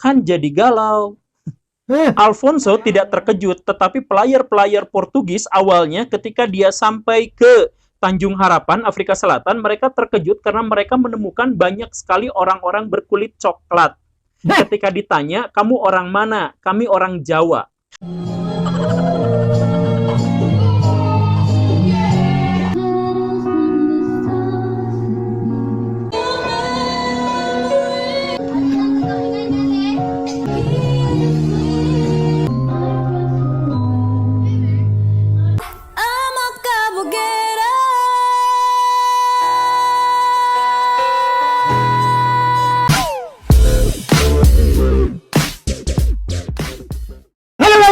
kan jadi galau. Alfonso tidak terkejut, tetapi player-player Portugis awalnya ketika dia sampai ke Tanjung Harapan, Afrika Selatan, mereka terkejut karena mereka menemukan banyak sekali orang-orang berkulit coklat. Ketika ditanya, kamu orang mana? Kami orang Jawa.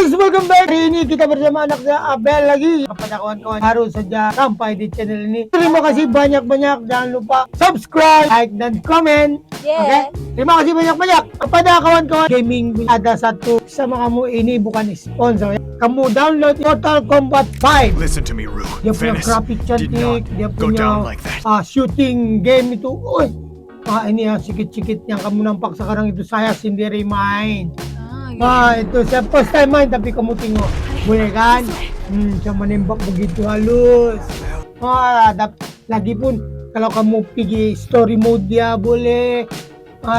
Welcome back. Hari ini kita bersama anak saya Abel lagi. Kepada kawan-kawan baru saja sampai di channel ini, terima kasih banyak-banyak. Jangan lupa subscribe, like, dan komen. Oke? Terima kasih banyak-banyak. Kepada kawan-kawan gaming, ada satu sama kamu, ini bukan sponsor ya. Kamu download Mortal Kombat 5. Listen to me, Rue. Dia punya Venice grafik did not cantik, dia go down punya like that. shooting game itu. Ini yang sikit-sikit yang kamu nampak sekarang itu saya sendiri main. Itu saya first time main, tapi kamu tengok, boleh kan? Saya menembak begitu halus. Lagi pun kalau kamu pergi story mode dia boleh.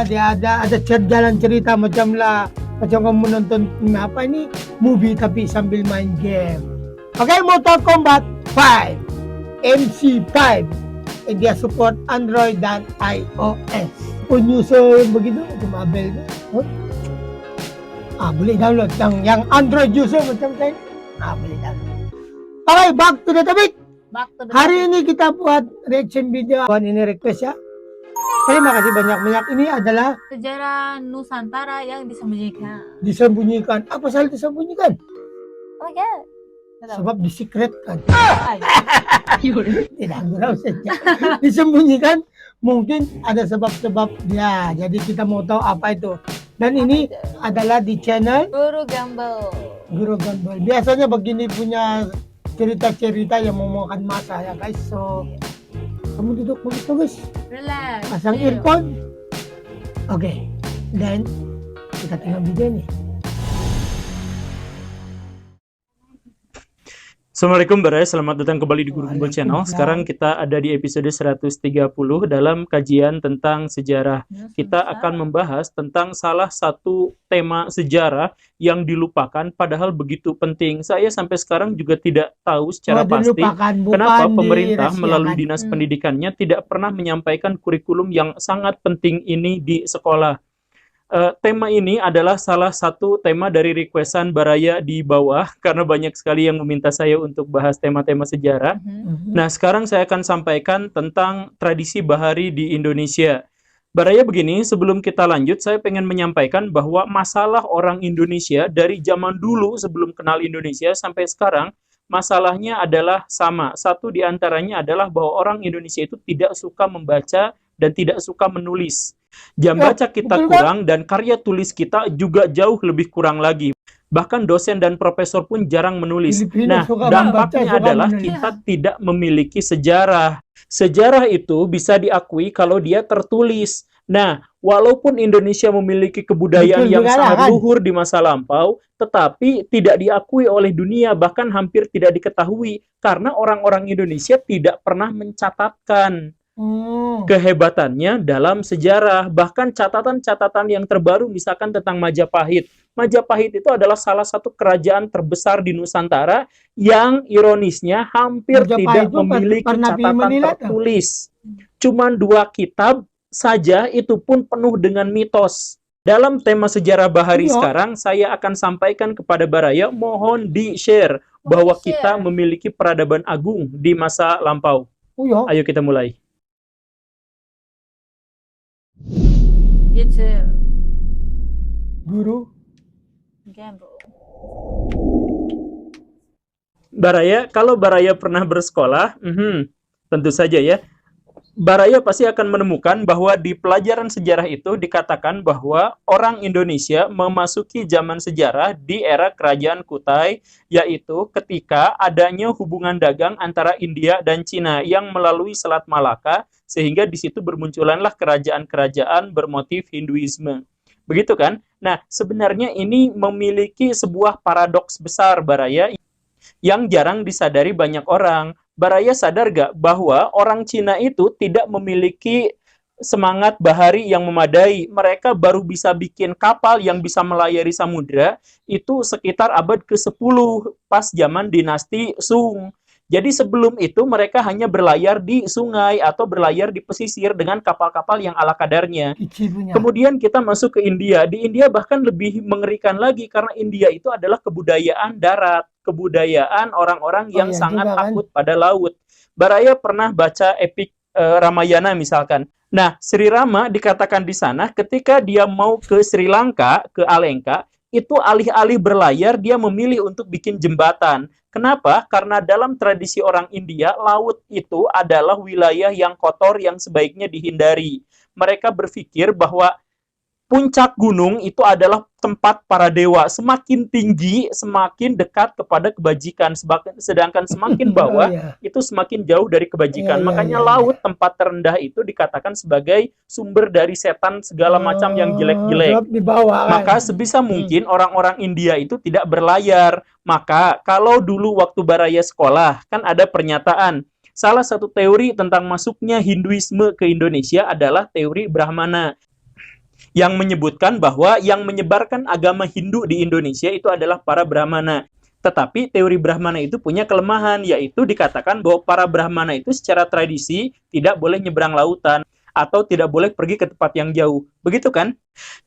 Dia ada jalan cerita macam kamu nonton movie tapi sambil main game. Oke, Mortal Kombat 5 MC5. Dia support Android dan iOS. Penyusun begitu macam Abel tu. Boleh download yang Android user macam saya. Boleh download. Okay, back to the topic. Hari ini kita buat reaction video. Ini request ya. Terima kasih banyak-banyak. Ini adalah sejarah Nusantara yang disembunyikan. Disembunyikan. Apa salah disembunyikan? Oh ya. Sebab disekretkan. Tidak tahu saja. Disembunyikan. Mungkin ada sebab-sebab dia. Jadi kita mau tahu apa itu. Dan ini adalah di channel Guru Gambel. Biasanya begini punya cerita-cerita yang memakan masa ya guys. So kamu duduk bagus-bagus. Relax. Pasang earphone. Oke. Dan kita tengok video nih. Assalamualaikum Baraya, selamat datang kembali di Guru Gembel Channel. Sekarang kita ada di episode 130 dalam kajian tentang sejarah. Kita akan membahas tentang salah satu tema sejarah yang dilupakan padahal begitu penting. Saya sampai sekarang juga tidak tahu secara pasti kenapa pemerintah melalui dinas pendidikannya tidak pernah menyampaikan kurikulum yang sangat penting ini di sekolah. Tema ini adalah salah satu tema dari requestan Baraya di bawah karena banyak sekali yang meminta saya untuk bahas tema-tema sejarah. Nah, sekarang saya akan sampaikan tentang tradisi bahari di Indonesia. Baraya begini, sebelum kita lanjut, saya pengen menyampaikan bahwa masalah orang Indonesia dari zaman dulu sebelum kenal Indonesia sampai sekarang, masalahnya adalah sama. Satu di antaranya adalah bahwa orang Indonesia itu tidak suka membaca dan tidak suka menulis. Jam baca kita kurang dan karya tulis kita juga jauh lebih kurang lagi. Bahkan dosen dan profesor pun jarang menulis. Nah, dampaknya adalah kita tidak memiliki sejarah. Sejarah itu bisa diakui kalau dia tertulis. Nah, walaupun Indonesia memiliki kebudayaan yang sangat luhur di masa lampau, tetapi tidak diakui oleh dunia, bahkan hampir tidak diketahui karena orang-orang Indonesia tidak pernah mencatatkan kehebatannya dalam sejarah. Bahkan catatan-catatan yang terbaru misalkan tentang Majapahit. Majapahit itu adalah salah satu kerajaan terbesar di Nusantara yang ironisnya hampir tidak memiliki catatan tertulis. Cuman 2 kitab saja, itu pun penuh dengan mitos. Dalam tema sejarah bahari sekarang, saya akan sampaikan kepada Baraya, mohon di-share bahwa kita memiliki peradaban agung di masa lampau. Ayo kita mulai. Guru Gambel. Baraya, kalau Baraya pernah bersekolah, tentu saja ya, Baraya pasti akan menemukan bahwa di pelajaran sejarah itu dikatakan bahwa orang Indonesia memasuki zaman sejarah di era Kerajaan Kutai, yaitu ketika adanya hubungan dagang antara India dan Cina yang melalui Selat Malaka, sehingga di situ bermunculanlah kerajaan-kerajaan bermotif Hinduisme. Begitu kan? Nah, sebenarnya ini memiliki sebuah paradoks besar, Baraya, yang jarang disadari banyak orang. Baraya sadar gak bahwa orang Cina itu tidak memiliki semangat bahari yang memadai. Mereka baru bisa bikin kapal yang bisa melayari samudra itu sekitar abad ke-10 pas zaman dinasti Sung. Jadi sebelum itu mereka hanya berlayar di sungai atau berlayar di pesisir dengan kapal-kapal yang ala kadarnya. Kecil punya. Kemudian kita masuk ke India. Di India bahkan lebih mengerikan lagi karena India itu adalah kebudayaan darat, kebudayaan orang-orang yang sangat takut pada laut. Baraya pernah baca epik Ramayana misalkan. Nah, Sri Rama dikatakan di sana ketika dia mau ke Sri Lanka, ke Alengka, itu alih-alih berlayar dia memilih untuk bikin jembatan. Kenapa? Karena dalam tradisi orang India, laut itu adalah wilayah yang kotor yang sebaiknya dihindari. Mereka berpikir bahwa puncak gunung itu adalah tempat para dewa. Semakin tinggi, semakin dekat kepada kebajikan. Sedangkan semakin bawah, itu semakin jauh dari kebajikan. Makanya laut, tempat terendah itu dikatakan sebagai sumber dari setan segala macam yang jelek-jelek. Maka sebisa mungkin orang-orang India itu tidak berlayar. Maka kalau dulu waktu Baraya sekolah, kan ada pernyataan. Salah satu teori tentang masuknya Hinduisme ke Indonesia adalah teori Brahmana, yang menyebutkan bahwa yang menyebarkan agama Hindu di Indonesia itu adalah para Brahmana. Tetapi teori Brahmana itu punya kelemahan, yaitu dikatakan bahwa para Brahmana itu secara tradisi tidak boleh nyebrang lautan atau tidak boleh pergi ke tempat yang jauh. Begitu kan?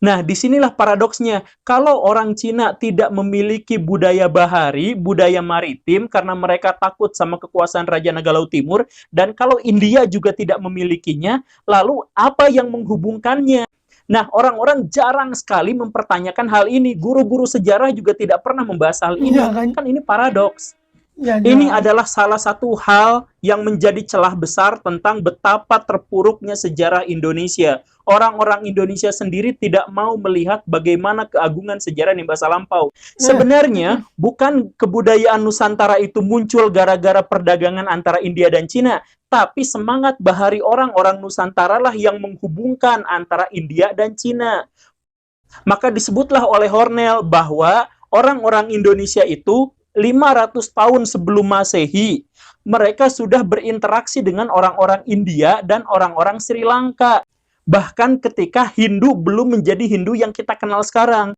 Nah, disinilah paradoksnya. Kalau orang Cina tidak memiliki budaya bahari, budaya maritim, karena mereka takut sama kekuasaan Raja Naga Laut Timur, dan kalau India juga tidak memilikinya, lalu apa yang menghubungkannya? Nah, orang-orang jarang sekali mempertanyakan hal ini. Guru-guru sejarah juga tidak pernah membahas hal ini. Kan ini paradoks. Ini adalah salah satu hal yang menjadi celah besar tentang betapa terpuruknya sejarah Indonesia. Orang-orang Indonesia sendiri tidak mau melihat bagaimana keagungan sejarah di masa lampau. Sebenarnya, bukan kebudayaan Nusantara itu muncul gara-gara perdagangan antara India dan Cina, tapi semangat bahari orang-orang Nusantara lah yang menghubungkan antara India dan Cina. Maka disebutlah oleh Hornell bahwa orang-orang Indonesia itu 500 tahun sebelum Masehi, mereka sudah berinteraksi dengan orang-orang India dan orang-orang Sri Lanka. Bahkan ketika Hindu belum menjadi Hindu yang kita kenal sekarang.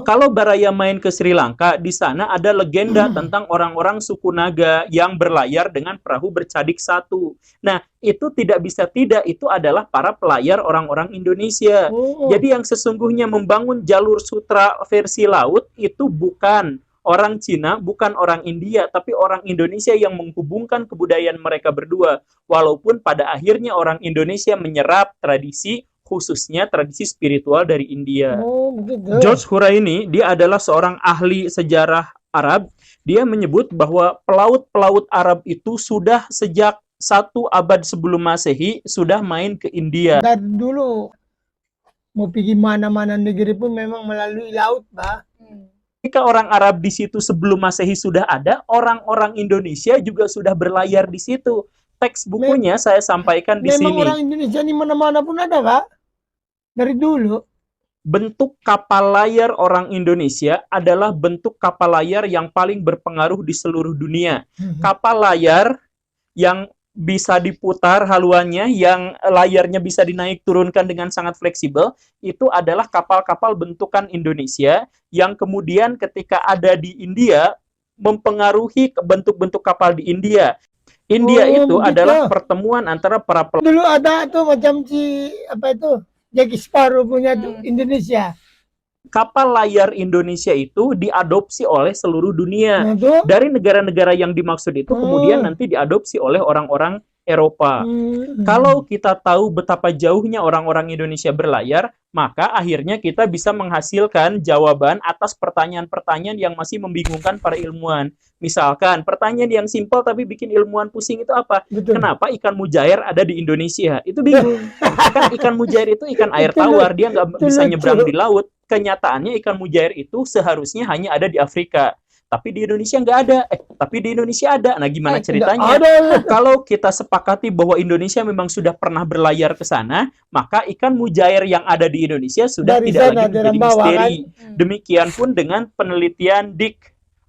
Kalau Baraya main ke Sri Lanka, di sana ada legenda tentang orang-orang suku Naga yang berlayar dengan perahu bercadik satu. Nah, itu tidak bisa tidak, itu adalah para pelayar orang-orang Indonesia. Jadi yang sesungguhnya membangun jalur sutra versi laut itu bukan orang Cina, bukan orang India, tapi orang Indonesia yang menghubungkan kebudayaan mereka berdua. Walaupun pada akhirnya orang Indonesia menyerap tradisi, khususnya tradisi spiritual dari India. George Huraini, dia adalah seorang ahli sejarah Arab. Dia menyebut bahwa pelaut-pelaut Arab itu sudah sejak 1 abad sebelum Masehi sudah main ke India. Dari dulu, mau pergi mana-mana negeri pun memang melalui laut, Pak. Ketika orang Arab di situ sebelum Masehi sudah ada, orang-orang Indonesia juga sudah berlayar di situ. Teks bukunya saya sampaikan di sini. Memang orang Indonesia di mana-mana pun ada, Pak. Dari dulu. Bentuk kapal layar orang Indonesia adalah bentuk kapal layar yang paling berpengaruh di seluruh dunia. Kapal layar yang bisa diputar haluannya, yang layarnya bisa dinaik turunkan dengan sangat fleksibel, itu adalah kapal-kapal bentukan Indonesia yang kemudian ketika ada di India mempengaruhi bentuk-bentuk kapal di India. India itu adalah pertemuan antara para dulu ada tuh macam si apa itu Jackie Sparrow punya tuh Indonesia. Kapal layar Indonesia itu diadopsi oleh seluruh dunia. Dari negara-negara yang dimaksud itu kemudian nanti diadopsi oleh orang-orang Eropa. Kalau kita tahu betapa jauhnya orang-orang Indonesia berlayar, maka akhirnya kita bisa menghasilkan jawaban atas pertanyaan-pertanyaan yang masih membingungkan para ilmuwan. Misalkan, pertanyaan yang simpel tapi bikin ilmuwan pusing itu apa? Kenapa ikan mujair ada di Indonesia? Itu bingung. Kan ikan mujair itu ikan air tawar, dia nggak bisa nyebrang di laut. Kenyataannya ikan mujair itu seharusnya hanya ada di Afrika. tapi di Indonesia nggak ada. Tapi di Indonesia ada. Nah, gimana ceritanya? Ada. Kalau kita sepakati bahwa Indonesia memang sudah pernah berlayar ke sana, maka ikan mujair yang ada di Indonesia sudah Dari tidak sana, lagi dari menjadi bawah, misteri. kan? Demikian pun dengan penelitian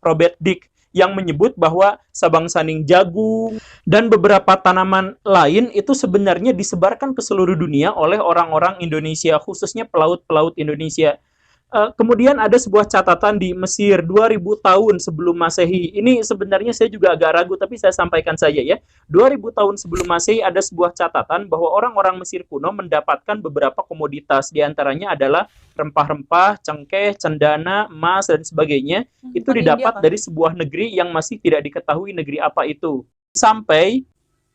Robert Dick, yang menyebut bahwa sabang saning jagung dan beberapa tanaman lain itu sebenarnya disebarkan ke seluruh dunia oleh orang-orang Indonesia, khususnya pelaut-pelaut Indonesia. Kemudian ada sebuah catatan di Mesir 2000 tahun sebelum Masehi. Ini sebenarnya saya juga agak ragu, tapi saya sampaikan saja ya. 2000 tahun sebelum Masehi ada sebuah catatan bahwa orang-orang Mesir kuno mendapatkan beberapa komoditas. Di antaranya adalah rempah-rempah, cengkeh, cendana, emas, dan sebagainya. Itu Bukan didapat India, kan? dari sebuah negeri yang masih tidak diketahui negeri apa itu. Sampai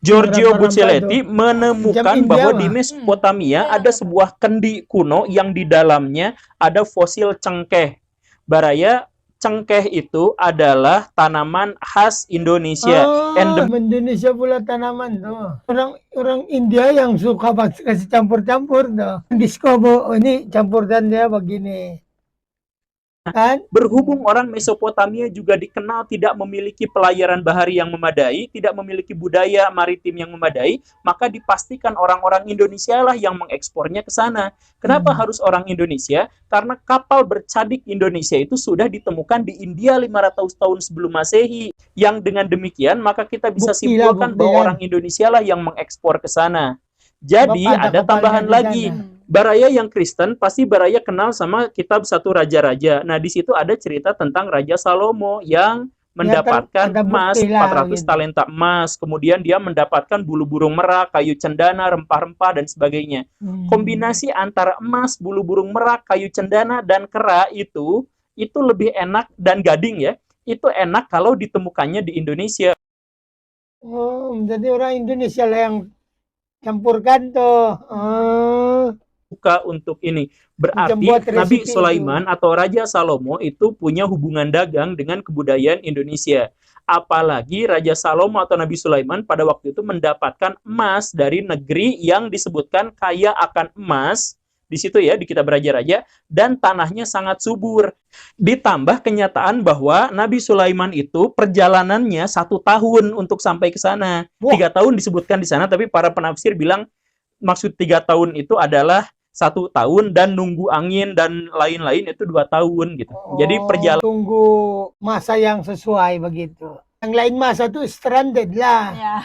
Giorgio Rempah-rempah Buccellati itu. menemukan Jam India bahwa mah. di Mesopotamia ada sebuah kendi kuno yang di dalamnya ada fosil cengkeh. Baraya, cengkeh itu adalah tanaman khas Indonesia. Indonesia pula tanaman tuh. Orang India yang suka kasih campur-campur tuh. Diskobo, ini campuran dia begini. Kan? Berhubung orang Mesopotamia juga dikenal tidak memiliki pelayaran bahari yang memadai, tidak memiliki budaya maritim yang memadai, maka dipastikan orang-orang Indonesia lah yang mengekspornya ke sana. Kenapa harus orang Indonesia? Karena kapal bercadik Indonesia itu sudah ditemukan di India 500 tahun sebelum Masehi. Yang dengan demikian, maka kita bisa simpulkan bahwa orang Indonesia lah yang mengekspor ke sana. Jadi ada tambahan lagi. Baraya yang Kristen pasti Baraya kenal sama kitab Satu Raja-Raja. Nah, di situ ada cerita tentang Raja Salomo yang mendapatkan emas, 400 talenta emas. Kemudian dia mendapatkan bulu burung merak, kayu cendana, rempah-rempah, dan sebagainya. Kombinasi antara emas, bulu burung merak, kayu cendana, dan kera itu lebih enak, dan gading ya, itu enak kalau ditemukannya di Indonesia. Oh, jadi orang Indonesia lah yang campurkan tuh. Buka untuk ini. Berarti Nabi Sulaiman atau Raja Salomo itu punya hubungan dagang dengan kebudayaan Indonesia. Apalagi Raja Salomo atau Nabi Sulaiman pada waktu itu mendapatkan emas dari negeri yang disebutkan kaya akan emas. Di situ ya, di kitab Raja-Raja, dan tanahnya sangat subur. Ditambah kenyataan bahwa Nabi Sulaiman itu perjalanannya 1 tahun untuk sampai ke sana. 3 tahun disebutkan di sana, tapi para penafsir bilang maksud 3 tahun itu adalah 1 tahun dan nunggu angin dan lain-lain itu 2 tahun gitu. Jadi perjalanan tunggu masa yang sesuai begitu. Yang lain masa tuh stranded lah. Ya.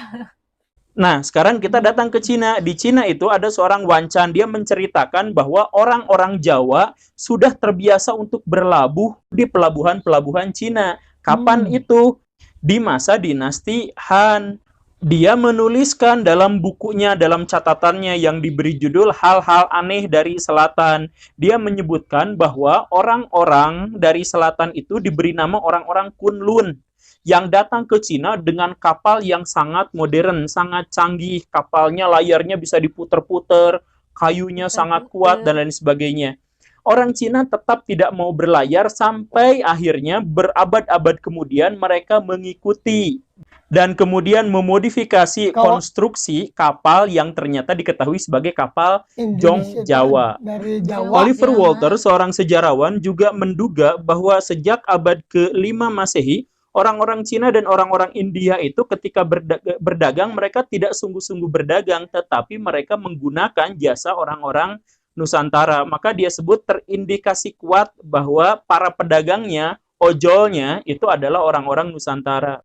Nah, sekarang kita datang ke Cina. Di Cina itu ada seorang Wancan. Dia menceritakan bahwa orang-orang Jawa sudah terbiasa untuk berlabuh di pelabuhan-pelabuhan Cina. Kapan itu? Di masa dinasti Han. Dia menuliskan dalam bukunya, dalam catatannya yang diberi judul Hal-Hal Aneh dari Selatan. Dia menyebutkan bahwa orang-orang dari selatan itu diberi nama orang-orang Kunlun, yang datang ke Cina dengan kapal yang sangat modern, sangat canggih. Kapalnya layarnya bisa diputer-puter, kayunya sangat kuat, dan lain sebagainya. Orang Cina tetap tidak mau berlayar sampai akhirnya berabad-abad kemudian mereka mengikuti dan kemudian memodifikasi konstruksi kapal yang ternyata diketahui sebagai kapal Jong Jawa. Oliver Walter, seorang sejarawan, juga menduga bahwa sejak abad ke-5 Masehi, orang-orang Cina dan orang-orang India itu ketika berdagang, mereka tidak sungguh-sungguh berdagang, tetapi mereka menggunakan jasa orang-orang Nusantara. Maka dia sebut terindikasi kuat bahwa para pedagangnya, ojolnya, itu adalah orang-orang Nusantara.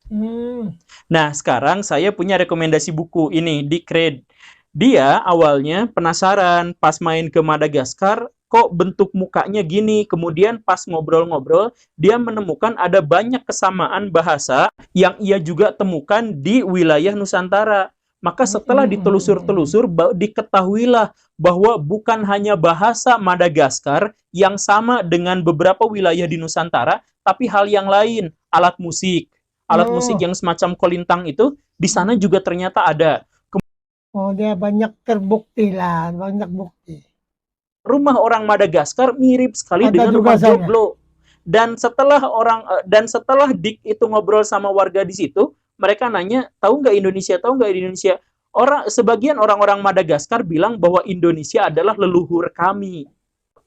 Nah, sekarang saya punya rekomendasi buku ini, Dick Reed. Dia awalnya penasaran pas main ke Madagaskar, kok bentuk mukanya gini. Kemudian pas ngobrol-ngobrol, dia menemukan ada banyak kesamaan bahasa yang ia juga temukan di wilayah Nusantara. Maka setelah ditelusur-telusur, diketahuilah bahwa bukan hanya bahasa Madagaskar yang sama dengan beberapa wilayah di Nusantara, tapi hal yang lain, alat musik. Alat musik yang semacam kolintang itu, di sana juga ternyata ada. Dia banyak terbukti lah, banyak bukti. Rumah orang Madagaskar mirip sekali dengan rumah Joglo. Dan setelah Dick itu ngobrol sama warga di situ, mereka nanya, tahu nggak Indonesia? Sebagian orang-orang Madagaskar bilang bahwa Indonesia adalah leluhur kami.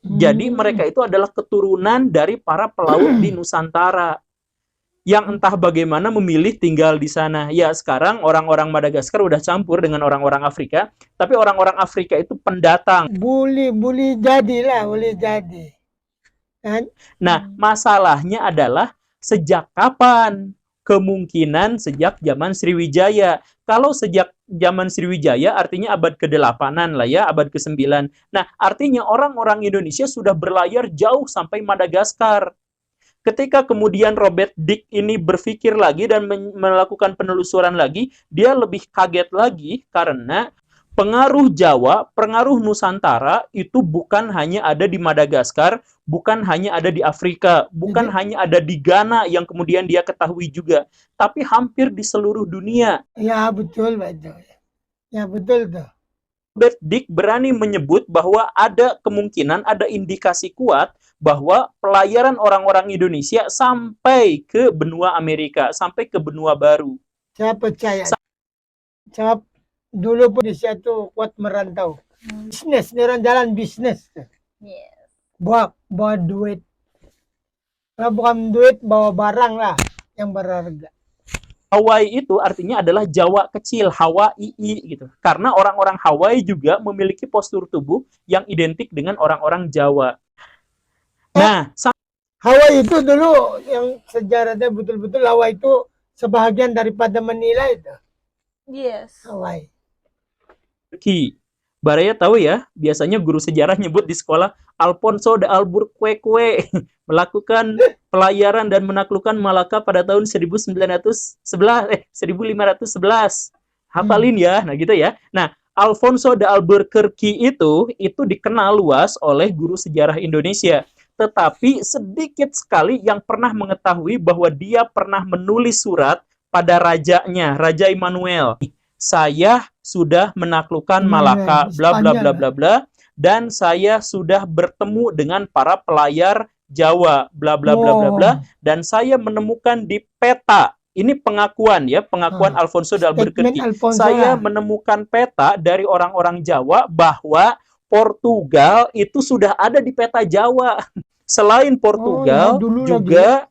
Jadi mereka itu adalah keturunan dari para pelaut di Nusantara. yang entah bagaimana memilih tinggal di sana. Ya, sekarang orang-orang Madagaskar udah campur dengan orang-orang Afrika, tapi orang-orang Afrika itu pendatang. Boleh jadilah, boleh jadi. Kan? Nah, masalahnya adalah sejak kapan? Kemungkinan sejak zaman Sriwijaya. Kalau sejak zaman Sriwijaya artinya abad ke-8-an lah ya, abad ke-9. Nah, artinya orang-orang Indonesia sudah berlayar jauh sampai Madagaskar. Ketika kemudian Robert Dick ini berpikir lagi dan melakukan penelusuran lagi, dia lebih kaget lagi karena pengaruh Jawa, pengaruh Nusantara itu bukan hanya ada di Madagaskar, bukan hanya ada di Afrika, bukan hanya ada di Ghana yang kemudian dia ketahui juga, tapi hampir di seluruh dunia. Ya, betul, betul. Ya, betul tuh. Robert Dick berani menyebut bahwa ada kemungkinan, ada indikasi kuat bahwa pelayaran orang-orang Indonesia sampai ke benua Amerika, sampai ke benua baru. Saya percaya. Saya dulu pun di situ kuat merantau. Bisnis, orang jalan bisnis. Yes. Bawa duit. Kalau bukan duit, bawa barang lah yang berharga. Hawaii itu artinya adalah Jawa kecil, Hawaii gitu. Karena orang-orang Hawaii juga memiliki postur tubuh yang identik dengan orang-orang Jawa. Nah, Hawaii itu dulu yang sejarahnya betul-betul Hawaii itu sebahagian daripada Manila itu. Yes. Hawaii. Baraya tahu ya, biasanya guru sejarah nyebut di sekolah Alfonso de Albuquerque melakukan pelayaran dan menaklukkan Malaka pada tahun 1511. Hafalin ya, nah gitu ya. Nah, Alfonso de Albuquerque itu dikenal luas oleh guru sejarah Indonesia. Tetapi sedikit sekali yang pernah mengetahui bahwa dia pernah menulis surat pada rajanya, Raja Immanuel. Saya sudah menaklukkan Malaka, bla bla bla bla bla, dan saya sudah bertemu dengan para pelayar Jawa, bla bla bla bla bla, dan saya menemukan di peta. Ini pengakuan ya, pengakuan Alfonso de Albuquerque. Saya menemukan peta dari orang-orang Jawa bahwa Portugal itu sudah ada di peta Jawa. Selain Portugal, juga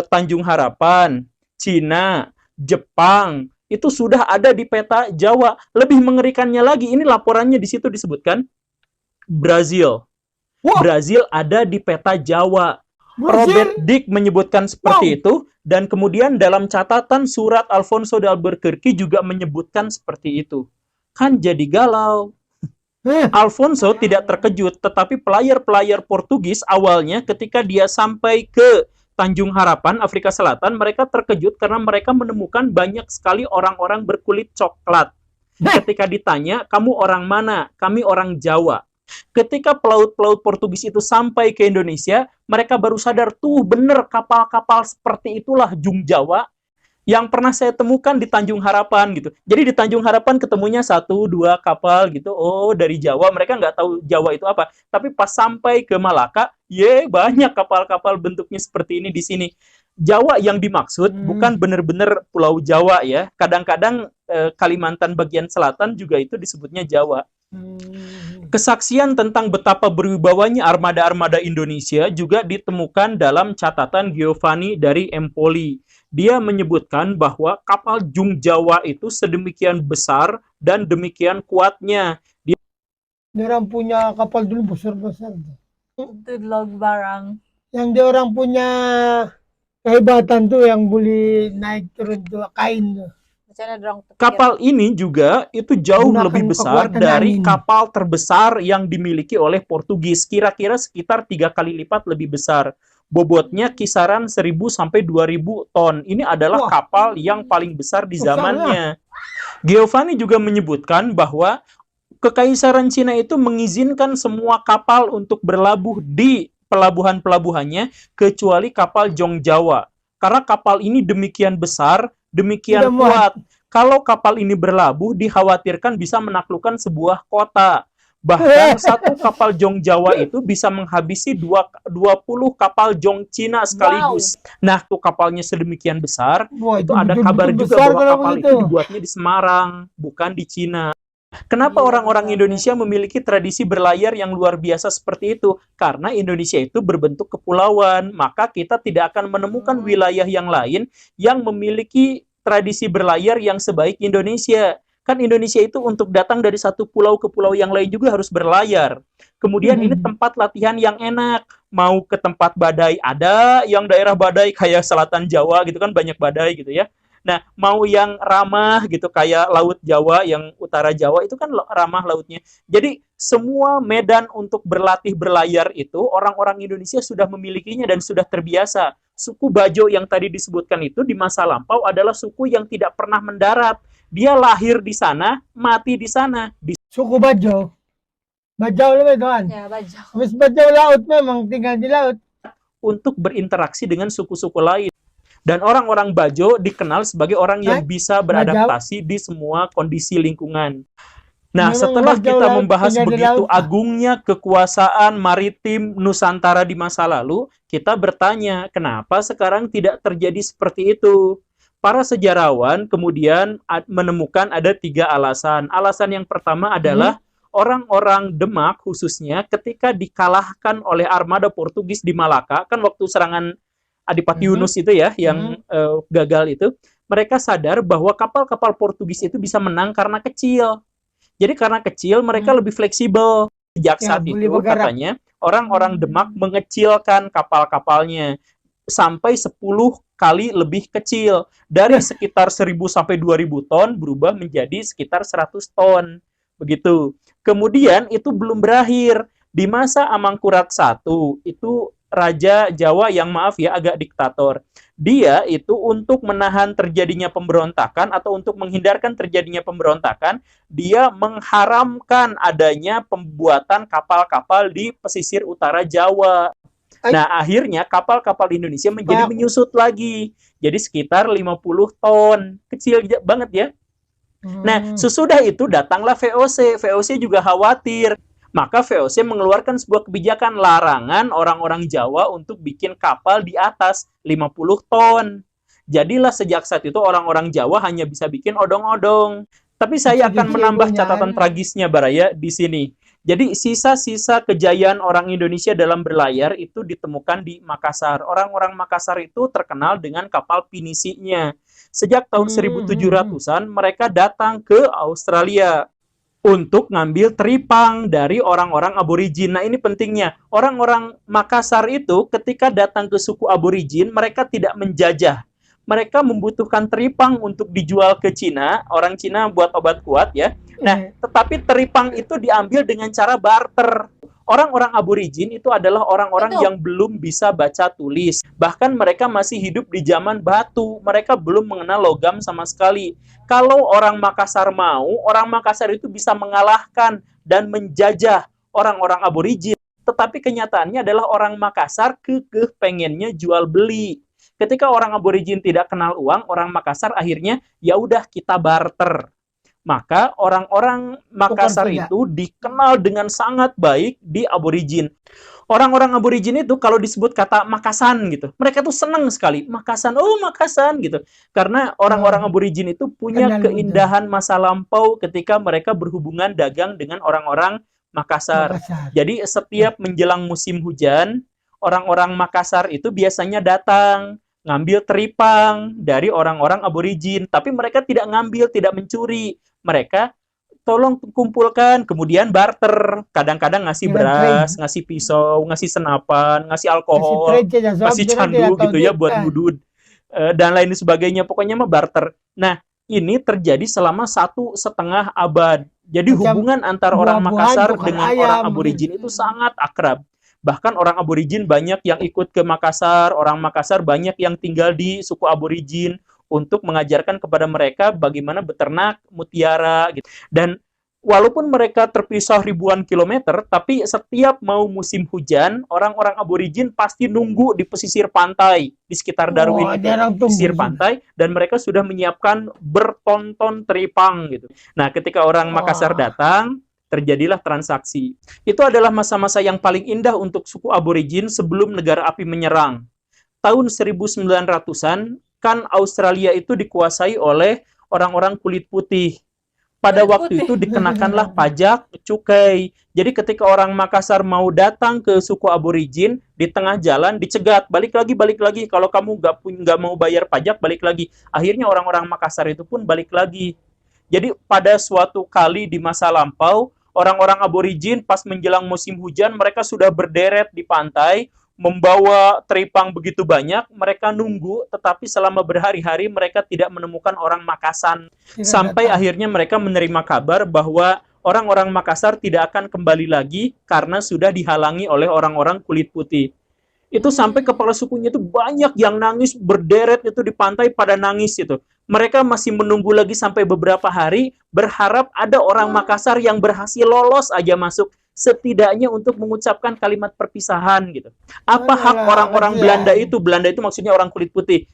Tanjung Harapan, Cina, Jepang, itu sudah ada di peta Jawa. Lebih mengerikannya lagi, ini laporannya di situ disebutkan Brazil. Brazil ada di peta Jawa. Robert Dick menyebutkan seperti itu, dan kemudian dalam catatan surat Alfonso de Albuquerque juga menyebutkan seperti itu. Kan jadi galau. Alfonso tidak terkejut, tetapi pelayar-pelayar Portugis awalnya ketika dia sampai ke Tanjung Harapan, Afrika Selatan, mereka terkejut karena mereka menemukan banyak sekali orang-orang berkulit coklat. Ketika ditanya, kamu orang mana? Kami orang Jawa. Ketika pelaut-pelaut Portugis itu sampai ke Indonesia, mereka baru sadar, tuh bener kapal-kapal seperti itulah Jung Jawa yang pernah saya temukan di Tanjung Harapan gitu. Jadi di Tanjung Harapan ketemunya 1-2 kapal gitu. Oh, dari Jawa. Mereka nggak tahu Jawa itu apa. Tapi pas sampai ke Malaka, banyak kapal-kapal bentuknya seperti ini di sini. Jawa yang dimaksud bukan benar-benar Pulau Jawa ya. Kadang-kadang Kalimantan bagian selatan juga itu disebutnya Jawa. Kesaksian tentang betapa berwibawanya armada-armada Indonesia juga ditemukan dalam catatan Giovanni dari Empoli. Dia menyebutkan bahwa kapal Jung Jawa itu sedemikian besar dan demikian kuatnya. Dia orang punya kapal dulu besar-besar. Tudlog barang. Yang dia orang punya kehebatan tuh yang boleh naik turun tuh kain tuh. Kapal ini juga itu jauh lebih besar dari kapal terbesar yang dimiliki oleh Portugis. Kira-kira sekitar 3 kali lipat lebih besar. Bobotnya kisaran 1.000 sampai 2.000 ton. Ini adalah kapal yang paling besar di zamannya. Giovanni juga menyebutkan bahwa Kekaisaran Cina itu mengizinkan semua kapal untuk berlabuh di pelabuhan-pelabuhannya kecuali kapal Jong Jawa. Karena kapal ini demikian besar, demikian kuat. Kalau kapal ini berlabuh, dikhawatirkan bisa menaklukkan sebuah kota. Bahkan satu kapal Jong Jawa itu bisa menghabisi 20 kapal Jong Cina sekaligus. Nah, tuh kapalnya sedemikian besar, itu ada kabar juga bahwa kapal itu dibuatnya di Semarang, bukan di Cina. Kenapa Gila, orang-orang gila. Indonesia memiliki tradisi berlayar yang luar biasa seperti itu? Karena Indonesia itu berbentuk kepulauan, maka kita tidak akan menemukan wilayah yang lain yang memiliki tradisi berlayar yang sebaik Indonesia. Kan Indonesia itu untuk datang dari satu pulau ke pulau yang lain juga harus berlayar. Kemudian ini tempat latihan yang enak. Mau ke tempat badai ada, yang daerah badai kayak selatan Jawa gitu kan banyak badai gitu ya. Nah, mau yang ramah gitu kayak Laut Jawa, yang utara Jawa itu kan ramah lautnya. Jadi semua medan untuk berlatih berlayar itu orang-orang Indonesia sudah memilikinya dan sudah terbiasa. Suku Bajo yang tadi disebutkan itu di masa lampau adalah suku yang tidak pernah mendarat. Dia lahir di sana, mati di sana. Suku Bajo. Bajau lebih tuan. Ya, Bajau. Habis Bajau laut memang tinggal di laut. Untuk berinteraksi dengan suku-suku lain. Dan orang-orang Bajo dikenal sebagai orang yang bisa beradaptasi di semua kondisi lingkungan. Nah, setelah kita membahas begitu agungnya kekuasaan maritim Nusantara di masa lalu, kita bertanya, kenapa sekarang tidak terjadi seperti itu? Para sejarawan kemudian menemukan ada 3 alasan. Alasan yang pertama adalah orang-orang Demak khususnya ketika dikalahkan oleh armada Portugis di Malaka, kan waktu serangan Adipati Yunus itu ya, yang gagal itu, mereka sadar bahwa kapal-kapal Portugis itu bisa menang karena kecil. Jadi karena kecil, mereka lebih fleksibel. Sejak saat itu, katanya, orang-orang Demak mengecilkan kapal-kapalnya sampai 10 kali lebih kecil. Dari sekitar 1.000 sampai 2.000 ton, berubah menjadi sekitar 100 ton. Begitu. Kemudian, itu belum berakhir. Di masa Amangkurat I, itu Raja Jawa yang maaf ya agak diktator. Dia itu untuk menahan terjadinya pemberontakan atau untuk menghindarkan terjadinya pemberontakan, dia mengharamkan adanya pembuatan kapal-kapal di pesisir utara Jawa. Nah, akhirnya kapal-kapal Indonesia menjadi menyusut lagi. Jadi sekitar 50 ton. Kecil banget ya. Nah, sesudah itu datanglah VOC. VOC juga khawatir. Maka VOC mengeluarkan sebuah kebijakan larangan orang-orang Jawa untuk bikin kapal di atas 50 ton. Jadilah sejak saat itu orang-orang Jawa hanya bisa bikin odong-odong. Tapi saya akan menambah catatan tragisnya Baraya di sini. Jadi sisa-sisa kejayaan orang Indonesia dalam berlayar itu ditemukan di Makassar. Orang-orang Makassar itu terkenal dengan kapal pinisinya. Sejak tahun 1700-an mereka datang ke Australia untuk ngambil teripang dari orang-orang aborigin. Nah, ini pentingnya. Orang-orang Makassar itu ketika datang ke suku aborigin, mereka tidak menjajah. Mereka membutuhkan teripang untuk dijual ke Cina. Orang Cina buat obat kuat ya. Nah, tetapi teripang itu diambil dengan cara barter. Orang-orang aborigin itu adalah orang-orang yang belum bisa baca tulis. Bahkan mereka masih hidup di zaman batu. Mereka belum mengenal logam sama sekali. Kalau orang Makassar mau, orang Makassar itu bisa mengalahkan dan menjajah orang-orang aborigin. Tetapi kenyataannya adalah orang Makassar kekeh pengennya jual beli. Ketika orang aborigin tidak kenal uang, orang Makassar akhirnya ya udah kita barter. Maka orang-orang Makassar itu dikenal dengan sangat baik di aborigin. Orang-orang aborigin itu kalau disebut kata Makassan gitu, mereka tuh senang sekali. Makassan, oh Makassan gitu. Karena orang-orang aborigin itu punya keindahan masa lampau ketika mereka berhubungan dagang dengan orang-orang Makassar. Jadi setiap menjelang musim hujan, orang-orang Makassar itu biasanya datang ngambil teripang dari orang-orang aborigin. Tapi mereka tidak ngambil, tidak mencuri. Mereka tolong kumpulkan, kemudian barter. Kadang-kadang ngasih beras, ngasih pisau, ngasih senapan, ngasih alkohol, ngasih candu gitu ya buat wudhu, dan lain sebagainya. Pokoknya mah barter. Nah, ini terjadi selama 1,5 abad. Jadi hubungan antara orang Makassar dengan orang aborigin itu sangat akrab. Bahkan orang aborigin banyak yang ikut ke Makassar, orang Makassar banyak yang tinggal di suku aborigin untuk mengajarkan kepada mereka bagaimana beternak mutiara gitu. Dan walaupun mereka terpisah ribuan kilometer, tapi setiap mau musim hujan, orang-orang aborigin pasti nunggu di pesisir pantai di sekitar Darwin itu, pesisir pantai, dan mereka sudah menyiapkan bertonton teripang gitu. Nah, ketika orang Makassar datang, terjadilah transaksi. Itu adalah masa-masa yang paling indah untuk suku aborigin sebelum negara api menyerang. Tahun 1900-an, kan Australia itu dikuasai oleh orang-orang kulit putih. pada waktu itu dikenakanlah pajak cukai. Jadi ketika orang Makassar mau datang ke suku aborigin, di tengah jalan dicegat, balik lagi. Kalau kamu nggak mau bayar pajak, balik lagi. Akhirnya orang-orang Makassar itu pun balik lagi. Jadi pada suatu kali di masa lampau, orang-orang aborigin pas menjelang musim hujan, mereka sudah berderet di pantai, membawa teripang begitu banyak, mereka nunggu, tetapi selama berhari-hari mereka tidak menemukan orang Makassar. Sampai akhirnya mereka menerima kabar bahwa orang-orang Makassar tidak akan kembali lagi karena sudah dihalangi oleh orang-orang kulit putih. Itu sampai kepala sukunya itu banyak yang nangis, berderet itu di pantai pada nangis itu. Mereka masih menunggu lagi sampai beberapa hari, berharap ada orang Makassar yang berhasil lolos aja masuk, setidaknya untuk mengucapkan kalimat perpisahan gitu. Apa hak orang-orang Belanda itu? Belanda itu maksudnya orang kulit putih.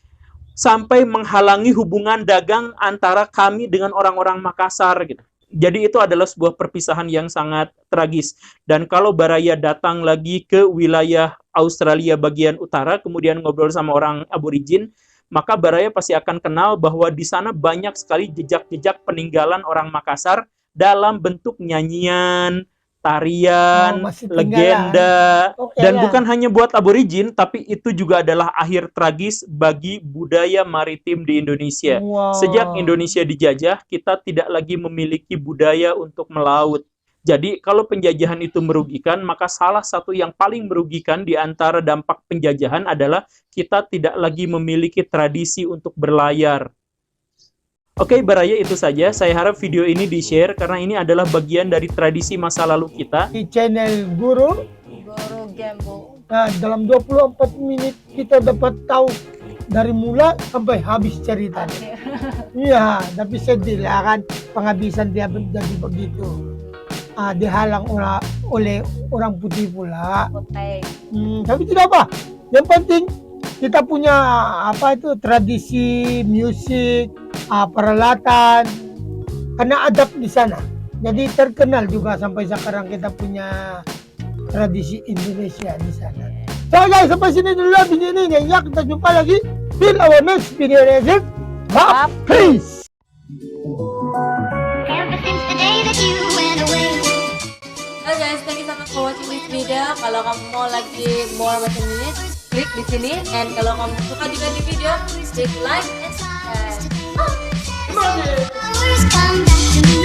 Sampai menghalangi hubungan dagang antara kami dengan orang-orang Makassar gitu. Jadi itu adalah sebuah perpisahan yang sangat tragis. Dan kalau Baraya datang lagi ke wilayah Australia bagian utara, kemudian ngobrol sama orang aborigin, maka Baraya pasti akan kenal bahwa di sana banyak sekali jejak-jejak peninggalan orang Makassar dalam bentuk nyanyian, tarian, legenda, dan bukan hanya buat aborigin, tapi itu juga adalah akhir tragis bagi budaya maritim di Indonesia. Sejak Indonesia dijajah, kita tidak lagi memiliki budaya untuk melaut. Jadi kalau penjajahan itu merugikan, maka salah satu yang paling merugikan di antara dampak penjajahan adalah kita tidak lagi memiliki tradisi untuk berlayar. Oke, Baraya, itu saja. Saya harap video ini di-share karena ini adalah bagian dari tradisi masa lalu kita. Di channel Guru Gambo. Nah, dalam 24 menit kita dapat tahu dari mula sampai habis cerita. Iya, tapi sedih lah kan penghabisan dia jadi begitu. Dihalang oleh orang putih pula. Tapi tidak apa. Yang penting kita punya tradisi, musik, peralatan, karena adab di sana. Jadi terkenal juga sampai sekarang kita punya tradisi Indonesia di sana. So guys, sampai sini dulu video ini. Ya, kita jumpa lagi di our next video. Peace. Ever since the day that you went away. Halo guys, thank you so much for watching this video. Kalau kamu mau lagi more macam ini, klik di sini. And kalau kamu suka juga di video, klik like and subscribe. Always come back to me.